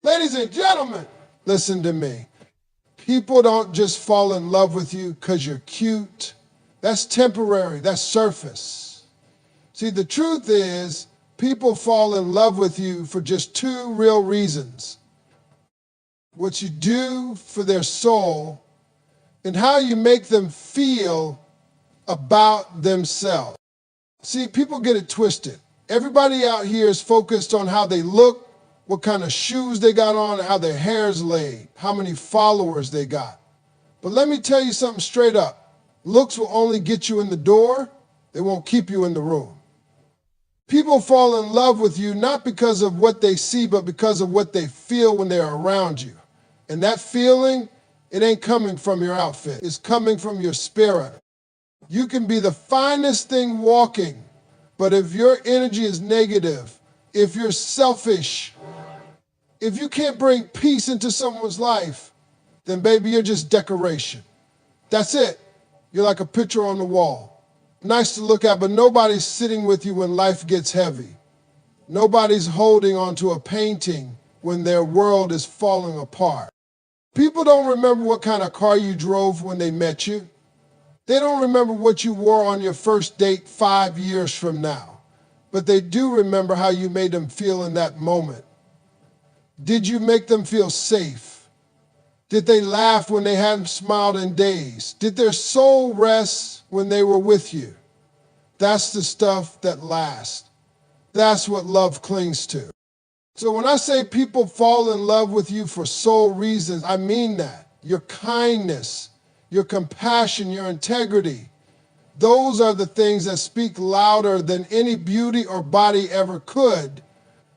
Ladies and gentlemen, listen to me. People don't just fall in love with you because you're cute. That's temporary, that's surface. See, the truth is, people fall in love with you for just two real reasons. What you do for their soul and how you make them feel about themselves. See, people get it twisted. Everybody out here is focused on how they look, what kind of shoes they got on, how their hair's laid, how many followers they got. But let me tell you something straight up. Looks will only get you in the door, they won't keep you in the room. People fall in love with you not because of what they see, but because of what they feel when they're around you. And that feeling, it ain't coming from your outfit. It's coming from your spirit. You can be the finest thing walking, but if your energy is negative, if you're selfish, if you can't bring peace into someone's life, then baby, you're just decoration. That's it. You're like a picture on the wall. Nice to look at, but nobody's sitting with you when life gets heavy. Nobody's holding onto a painting when their world is falling apart. People don't remember what kind of car you drove when they met you. They don't remember what you wore on your first date 5 years from now. But they do remember how you made them feel in that moment. Did you make them feel safe? Did they laugh when they hadn't smiled in days? Did their soul rest when they were with you? That's the stuff that lasts. That's what love clings to. So when I say people fall in love with you for soul reasons, I mean that. Your kindness, your compassion, your integrity. Those are the things that speak louder than any beauty or body ever could.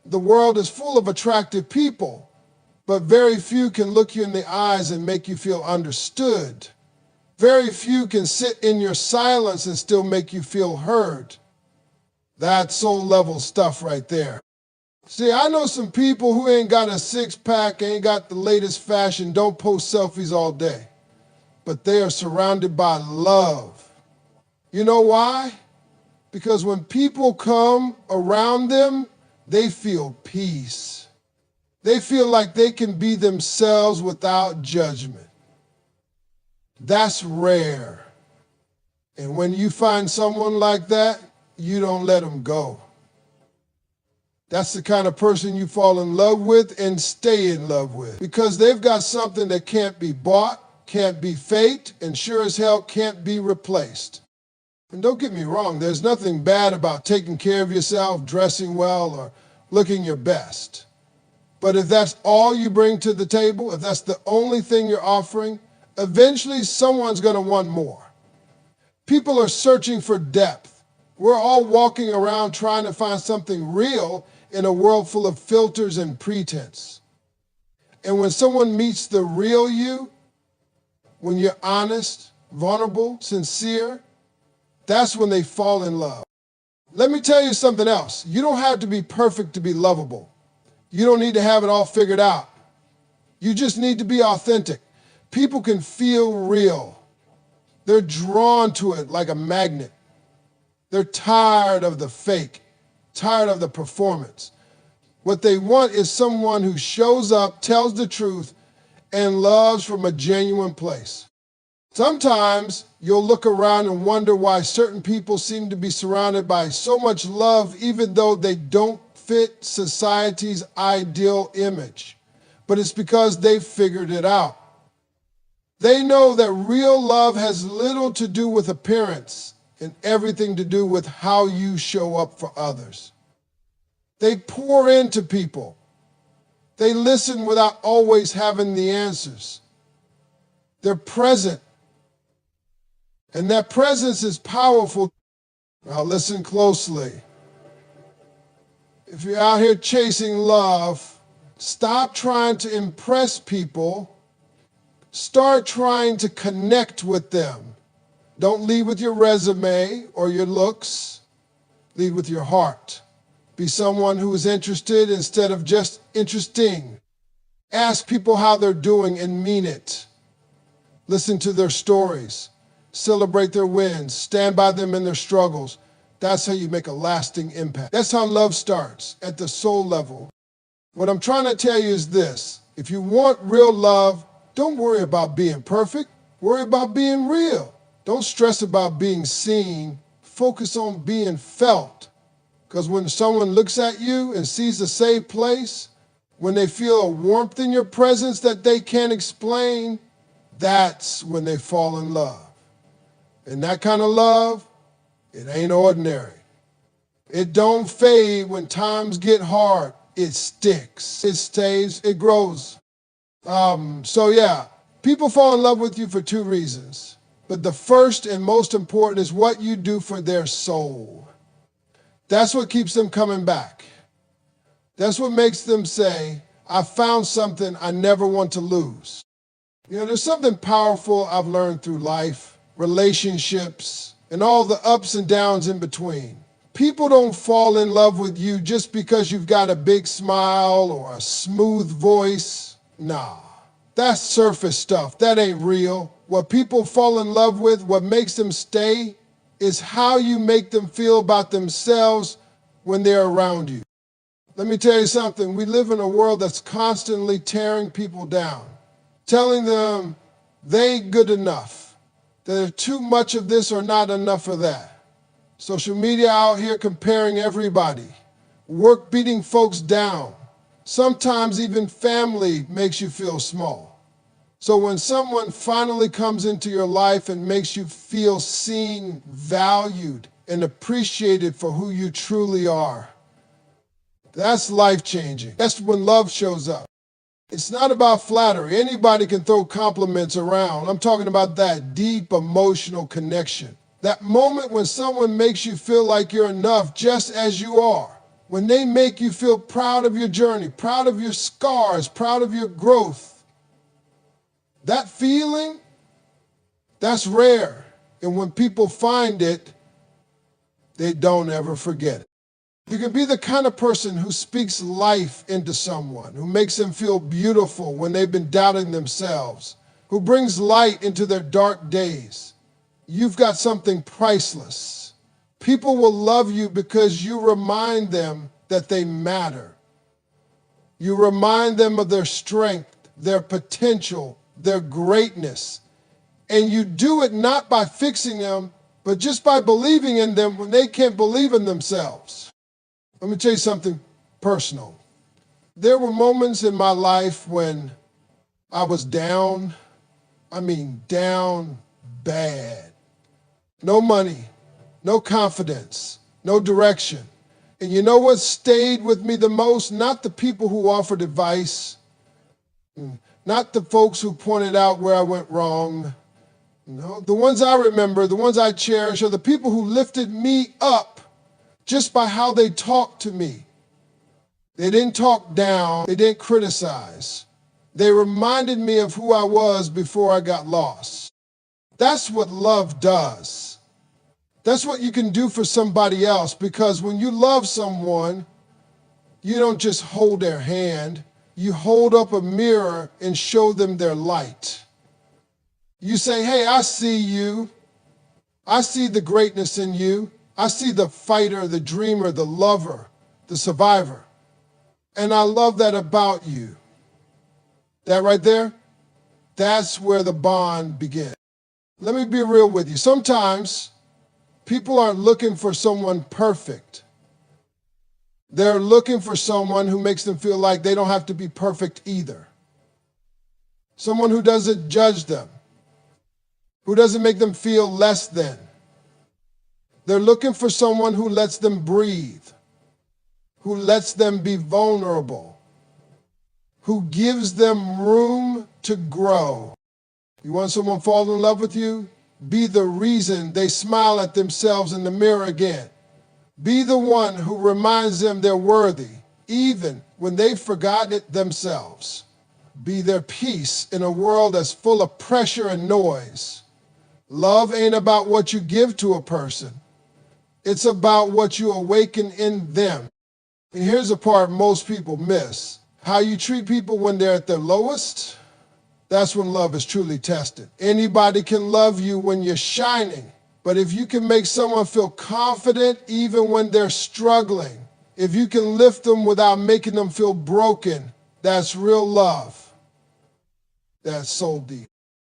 The world is full of attractive people, but very few can look you in the eyes and make you feel understood. Very few can sit in your silence and still make you feel heard. That's soul level stuff right there. See, I know some people who ain't got a six-pack, ain't got the latest fashion, don't post selfies all day, but they are surrounded by love. You know why? Because when people come around them, they feel peace. They feel like they can be themselves without judgment. That's rare. And when you find someone like that, you don't let them go. That's the kind of person you fall in love with and stay in love with. Because they've got something that can't be bought, can't be faked, and sure as hell can't be replaced. And don't get me wrong, there's nothing bad about taking care of yourself, dressing well, or looking your best. But if that's all you bring to the table, if that's the only thing you're offering, eventually someone's going to want more. People are searching for depth. We're all walking around trying to find something real in a world full of filters and pretense. And when someone meets the real you, when you're honest, vulnerable, sincere, that's when they fall in love. Let me tell you something else. You don't have to be perfect to be lovable. You don't need to have it all figured out. You just need to be authentic. People can feel real. They're drawn to it like a magnet. They're tired of the fake, tired of the performance. What they want is someone who shows up, tells the truth, and loves from a genuine place. Sometimes you'll look around and wonder why certain people seem to be surrounded by so much love even though they don't fit society's ideal image. But it's because they've figured it out. They know that real love has little to do with appearance and everything to do with how you show up for others. They pour into people. They listen without always having the answers. They're present. And that presence is powerful. Now listen closely. If you're out here chasing love, stop trying to impress people. Start trying to connect with them. Don't lead with your resume or your looks. Lead with your heart. Be someone who is interested instead of just interesting. Ask people how they're doing and mean it. Listen to their stories. Celebrate their wins. Stand by them in their struggles. That's how you make a lasting impact. That's how love starts, at the soul level. What I'm trying to tell you is this. If you want real love, don't worry about being perfect. Worry about being real. Don't stress about being seen. Focus on being felt. Because when someone looks at you and sees a safe place, when they feel a warmth in your presence that they can't explain, that's when they fall in love. And that kind of love, it ain't ordinary. It don't fade when times get hard. It sticks. It stays. It grows. People fall in love with you for two reasons. But the first and most important is what you do for their soul. That's what keeps them coming back. That's what makes them say, I found something I never want to lose. You know, there's something powerful I've learned through life, relationships, and all the ups and downs in between. People don't fall in love with you just because you've got a big smile or a smooth voice. Nah, that's surface stuff. That ain't real. What people fall in love with, what makes them stay, is how you make them feel about themselves when they're around you. Let me tell you something. We live in a world that's constantly tearing people down, telling them they ain't good enough, that there's too much of this or not enough of that. Social media out here comparing everybody, work beating folks down. Sometimes even family makes you feel small. So when someone finally comes into your life and makes you feel seen, valued, and appreciated for who you truly are, that's life-changing. That's when love shows up. It's not about flattery. Anybody can throw compliments around. I'm talking about that deep emotional connection. That moment when someone makes you feel like you're enough just as you are. When they make you feel proud of your journey, proud of your scars, proud of your growth. That feeling, that's rare. And when people find it, they don't ever forget it. You can be the kind of person who speaks life into someone, who makes them feel beautiful when they've been doubting themselves, who brings light into their dark days. You've got something priceless. People will love you because you remind them that they matter. You remind them of their strength, their potential, their greatness. And you do it not by fixing them, but just by believing in them when they can't believe in themselves. Let me tell you something personal. There were moments in my life when I was down, down bad. No money, no confidence, no direction. And you know what stayed with me the most? Not the people who offered advice, not the folks who pointed out where I went wrong. No, the ones I remember, the ones I cherish, are the people who lifted me up just by how they talked to me. They didn't talk down, they didn't criticize. They reminded me of who I was before I got lost. That's what love does. That's what you can do for somebody else, because when you love someone, you don't just hold their hand. You hold up a mirror and show them their light. You say, hey, I see you. I see the greatness in you. I see the fighter, the dreamer, the lover, the survivor. And I love that about you. That right there, that's where the bond begins. Let me be real with you. Sometimes people aren't looking for someone perfect. They're looking for someone who makes them feel like they don't have to be perfect either. Someone who doesn't judge them, who doesn't make them feel less than. They're looking for someone who lets them breathe, who lets them be vulnerable, who gives them room to grow. You want someone to fall in love with you? Be the reason they smile at themselves in the mirror again. Be the one who reminds them they're worthy, even when they've forgotten it themselves. Be their peace in a world that's full of pressure and noise. Love ain't about what you give to a person. It's about what you awaken in them. And here's the part most people miss. How you treat people when they're at their lowest, that's when love is truly tested. Anybody can love you when you're shining, but if you can make someone feel confident even when they're struggling, if you can lift them without making them feel broken, that's real love. That's so deep.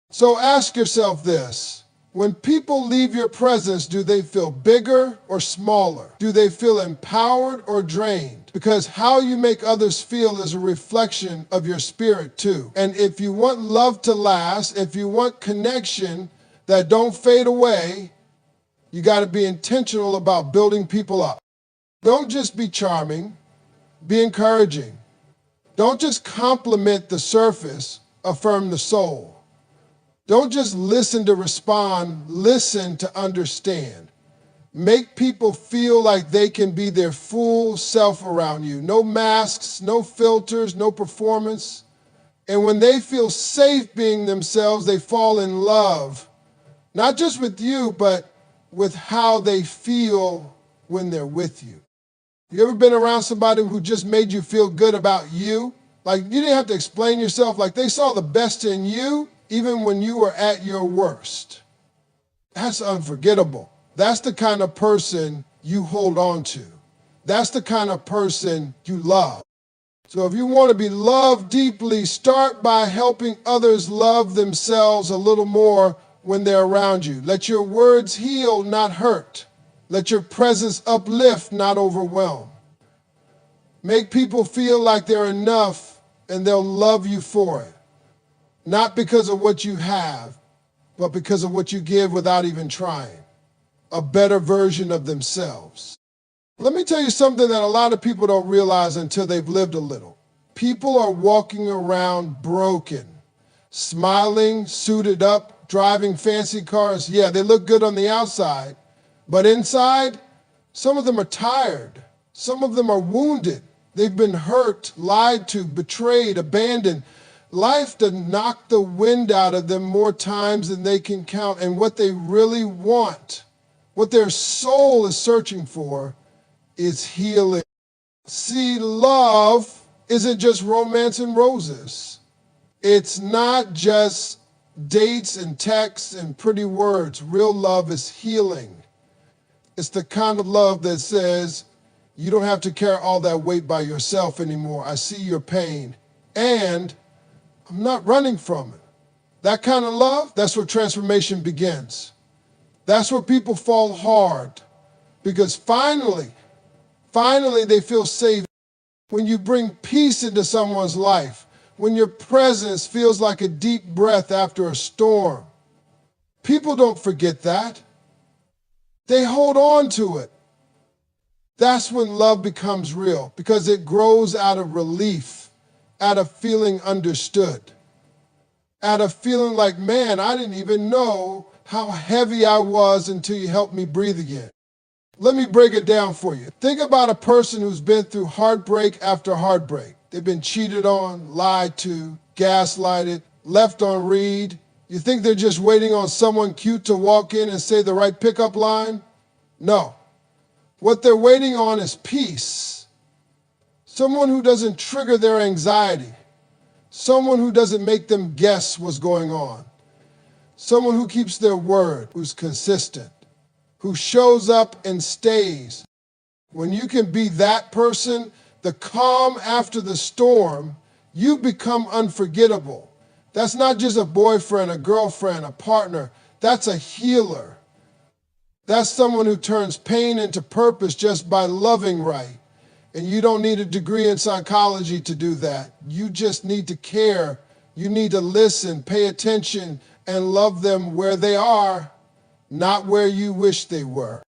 So ask yourself this. When people leave your presence, do they feel bigger or smaller? Do they feel empowered or drained? Because how you make others feel is a reflection of your spirit too. And if you want love to last, if you want connection that don't fade away, you got to be intentional about building people up. Don't just be charming, be encouraging. Don't just compliment the surface, affirm the soul. Don't just listen to respond, listen to understand. Make people feel like they can be their full self around you. No masks, no filters, no performance. And when they feel safe being themselves, they fall in love, not just with you, but with how they feel when they're with you. You ever been around somebody who just made you feel good about you? Like you didn't have to explain yourself, like they saw the best in you even when you were at your worst. That's unforgettable. That's the kind of person you hold on to. That's the kind of person you love. So if you want to be loved deeply, start by helping others love themselves a little more when they're around you. Let your words heal, not hurt. Let your presence uplift, not overwhelm. Make people feel like they're enough and they'll love you for it. Not because of what you have, but because of what you give without even trying. A better version of themselves. Let me tell you something that a lot of people don't realize until they've lived a little. People are walking around broken, smiling, suited up, driving fancy cars. Yeah, they look good on the outside, but inside, some of them are tired. Some of them are wounded. They've been hurt, lied to, betrayed, abandoned. Life done knocked the wind out of them more times than they can count. And what they really want, what their soul is searching for, is healing. See, love isn't just romance and roses. It's not just dates and texts and pretty words. Real love is healing. It's the kind of love that says, you don't have to carry all that weight by yourself anymore. I see your pain. And I'm not running from it. That kind of love, that's where transformation begins. That's where people fall hard. Because finally they feel safe. When you bring peace into someone's life, when your presence feels like a deep breath after a storm, people don't forget that. They hold on to it. That's when love becomes real, because it grows out of relief, out of feeling understood, out of feeling like, man, I didn't even know how heavy I was until you helped me breathe again. Let me break it down for you. Think about a person who's been through heartbreak after heartbreak. They've been cheated on, lied to, gaslighted, left on read. You think they're just waiting on someone cute to walk in and say the right pickup line? No. What they're waiting on is peace. Someone who doesn't trigger their anxiety. Someone who doesn't make them guess what's going on. Someone who keeps their word, who's consistent, who shows up and stays. When you can be that person, the calm after the storm, you become unforgettable. That's not just a boyfriend, a girlfriend, a partner. That's a healer. That's someone who turns pain into purpose just by loving right. And you don't need a degree in psychology to do that. You just need to care. You need to listen, pay attention, and love them where they are, not where you wish they were.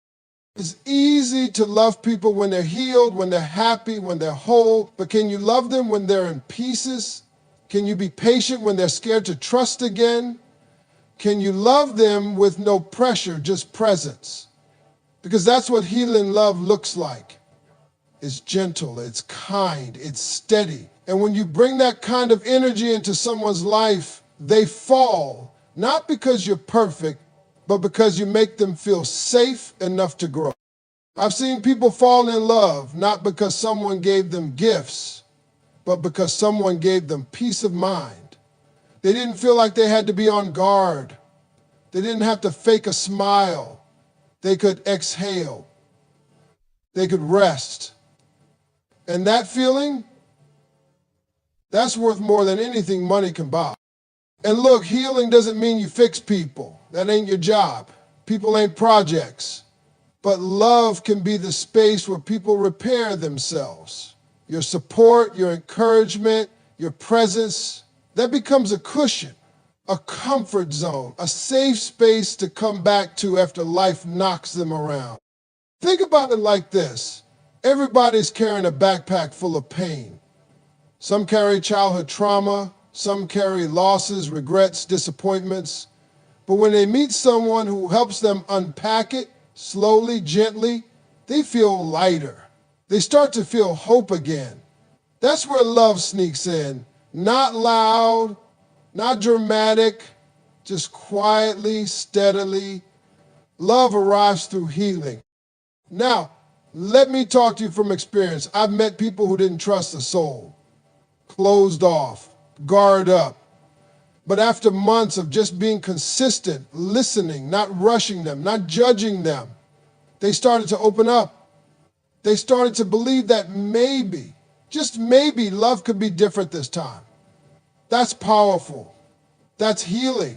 It's easy to love people when they're healed, when they're happy, when they're whole, but can you love them when they're in pieces? Can you be patient when they're scared to trust again? Can you love them with no pressure, just presence? Because that's what healing love looks like. It's gentle, it's kind, it's steady. And when you bring that kind of energy into someone's life, they fall, not because you're perfect, but because you make them feel safe enough to grow. I've seen people fall in love, not because someone gave them gifts, but because someone gave them peace of mind. They didn't feel like they had to be on guard. They didn't have to fake a smile. They could exhale. They could rest. And that feeling, that's worth more than anything money can buy. And look, healing doesn't mean you fix people. That ain't your job. People ain't projects. But love can be the space where people repair themselves. Your support, your encouragement, your presence, that becomes a cushion, a comfort zone, a safe space to come back to after life knocks them around. Think about it like this. Everybody's carrying a backpack full of pain. Some carry childhood trauma, some carry losses, regrets, disappointments. But when they meet someone who helps them unpack it, slowly, gently, they feel lighter. They start to feel hope again. That's where love sneaks in. Not loud, not dramatic, just quietly, steadily. Love arrives through healing. Now, let me talk to you from experience. I've met people who didn't trust a soul, closed off, guard up. But after months of just being consistent, listening, not rushing them, not judging them, they started to open up. They started to believe that maybe, just maybe, love could be different this time. That's powerful. That's healing.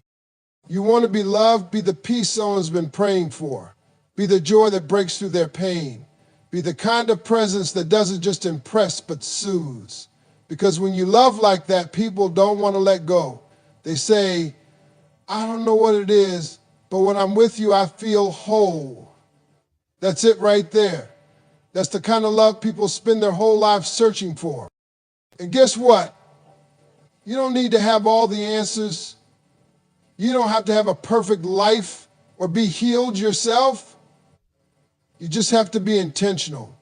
You want to be loved? Be the peace someone's been praying for. Be the joy that breaks through their pain. Be the kind of presence that doesn't just impress but soothes. Because when you love like that, people don't want to let go. They say, I don't know what it is, but when I'm with you, I feel whole. That's it right there. That's the kind of love people spend their whole lives searching for. And guess what? You don't need to have all the answers. You don't have to have a perfect life or be healed yourself. You just have to be intentional.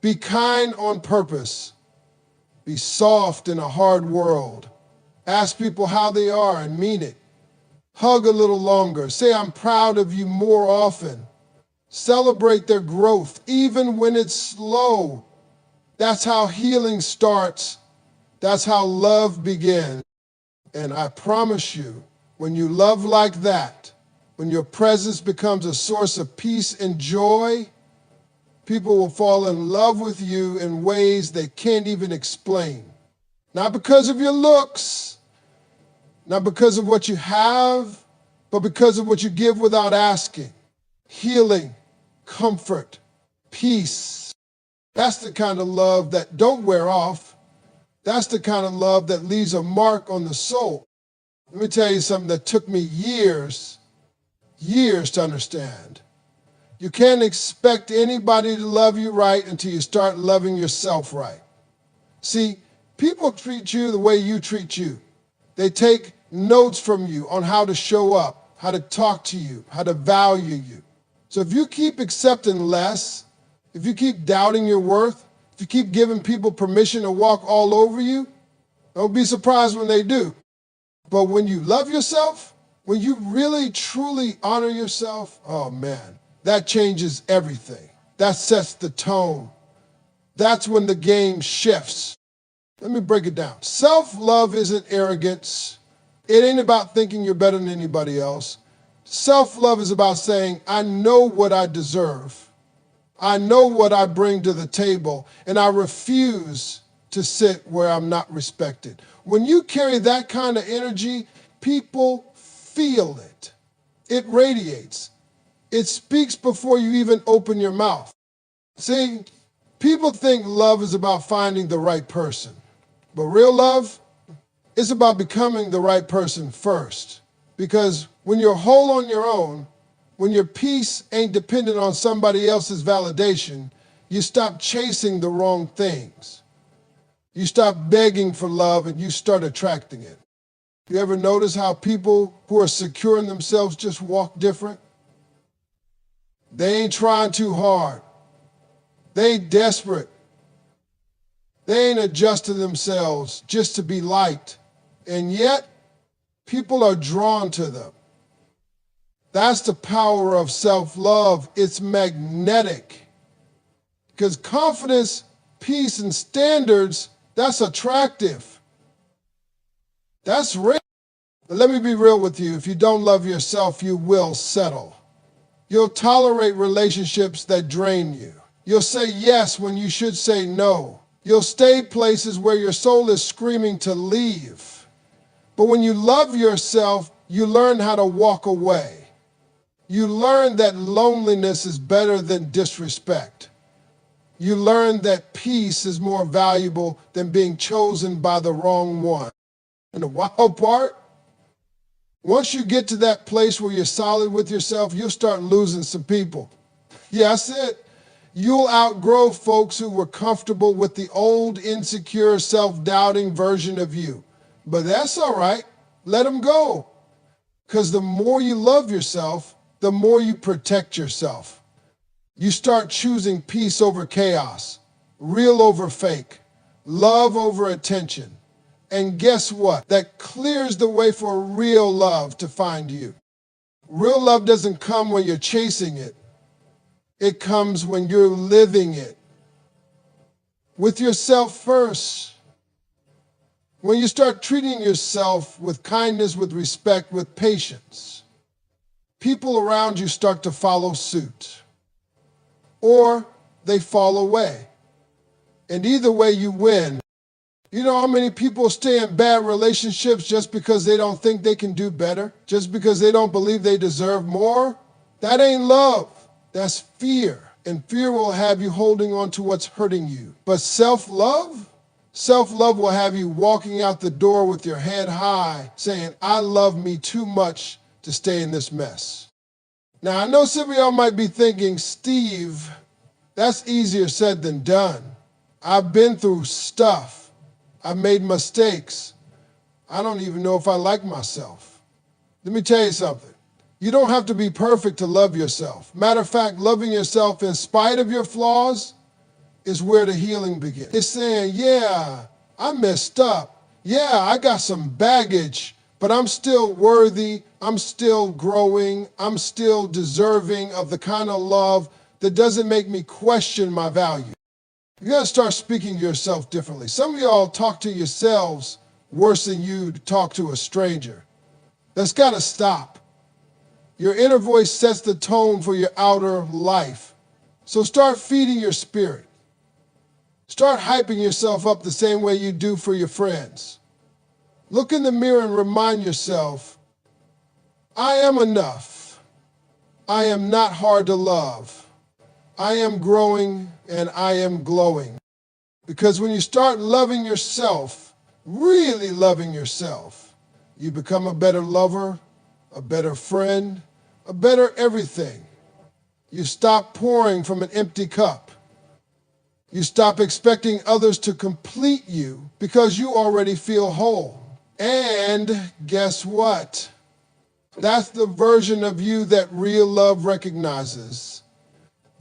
Be kind on purpose. Be soft in a hard world. Ask people how they are and mean it. Hug a little longer. Say, I'm proud of you more often. Celebrate their growth, even when it's slow. That's how healing starts. That's how love begins. And I promise you, when you love like that, when your presence becomes a source of peace and joy, people will fall in love with you in ways they can't even explain. Not because of your looks, not because of what you have, but because of what you give without asking. Healing, comfort, peace. That's the kind of love that don't wear off. That's the kind of love that leaves a mark on the soul. Let me tell you something that took me years to understand. You can't expect anybody to love you right until you start loving yourself right. See, people treat you the way you treat you. They take notes from you on how to show up, how to talk to you, how to value you. So if you keep accepting less, if you keep doubting your worth, if you keep giving people permission to walk all over you, don't be surprised when they do. But when you love yourself, when you really, truly honor yourself, oh man, that changes everything. That sets the tone. That's when the game shifts. Let me break it down. Self-love isn't arrogance. It ain't about thinking you're better than anybody else. Self-love is about saying, I know what I deserve. I know what I bring to the table, and I refuse to sit where I'm not respected. When you carry that kind of energy, people feel it. It radiates. It speaks before you even open your mouth. See, people think love is about finding the right person. But real love is about becoming the right person first. Because when you're whole on your own, when your peace ain't dependent on somebody else's validation, you stop chasing the wrong things. You stop begging for love and you start attracting it. You ever notice how people who are secure in themselves just walk different? They ain't trying too hard. They ain't desperate. They ain't adjusting themselves just to be liked. And yet, people are drawn to them. That's the power of self-love. It's magnetic. Because confidence, peace, and standards, that's attractive. That's real. But let me be real with you. If you don't love yourself, you will settle. You'll tolerate relationships that drain you. You'll say yes when you should say no. You'll stay places where your soul is screaming to leave. But when you love yourself, you learn how to walk away. You learn that loneliness is better than disrespect. You learn that peace is more valuable than being chosen by the wrong one. And the wild part, once you get to that place where you're solid with yourself, you'll start losing some people. Yeah, I said, you'll outgrow folks who were comfortable with the old, insecure, self-doubting version of you. But that's all right. Let them go. Because the more you love yourself, the more you protect yourself. You start choosing peace over chaos, real over fake, love over attention. And guess what? That clears the way for real love to find you. Real love doesn't come when you're chasing it. It comes when you're living it. With yourself first. When you start treating yourself with kindness, with respect, with patience, people around you start to follow suit. Or they fall away. And either way you win. You know how many people stay in bad relationships just because they don't think they can do better? Just because they don't believe they deserve more? That ain't love. That's fear. And fear will have you holding on to what's hurting you. But self-love? Self-love will have you walking out the door with your head high, saying, I love me too much to stay in this mess. Now, I know some of y'all might be thinking, Steve, that's easier said than done. I've been through stuff. I've made mistakes. I don't even know if I like myself. Let me tell you something. You don't have to be perfect to love yourself. Matter of fact, loving yourself in spite of your flaws is where the healing begins. It's saying, yeah, I messed up. Yeah, I got some baggage, but I'm still worthy. I'm still growing. I'm still deserving of the kind of love that doesn't make me question my value. You got to start speaking to yourself differently. Some of y'all talk to yourselves worse than you talk to a stranger. That's got to stop. Your inner voice sets the tone for your outer life. So start feeding your spirit. Start hyping yourself up the same way you do for your friends. Look in the mirror and remind yourself, I am enough. I am not hard to love. I am growing and I am glowing. Because when you start loving yourself, really loving yourself, you become a better lover, a better friend, a better everything. You stop pouring from an empty cup. You stop expecting others to complete you because you already feel whole. And guess what? That's the version of you that real love recognizes.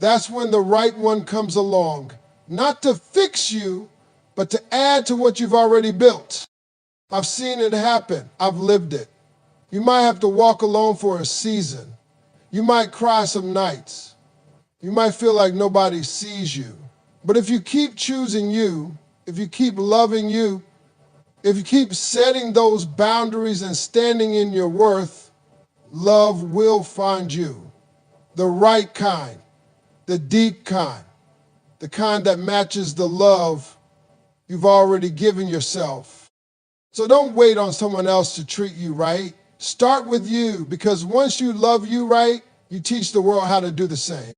That's when the right one comes along, not to fix you, but to add to what you've already built. I've seen it happen. I've lived it. You might have to walk alone for a season. You might cry some nights. You might feel like nobody sees you. But if you keep choosing you, if you keep loving you, if you keep setting those boundaries and standing in your worth, love will find you. The right kind, the deep kind, the kind that matches the love you've already given yourself. So don't wait on someone else to treat you right. Start with you, because once you love you right, you teach the world how to do the same.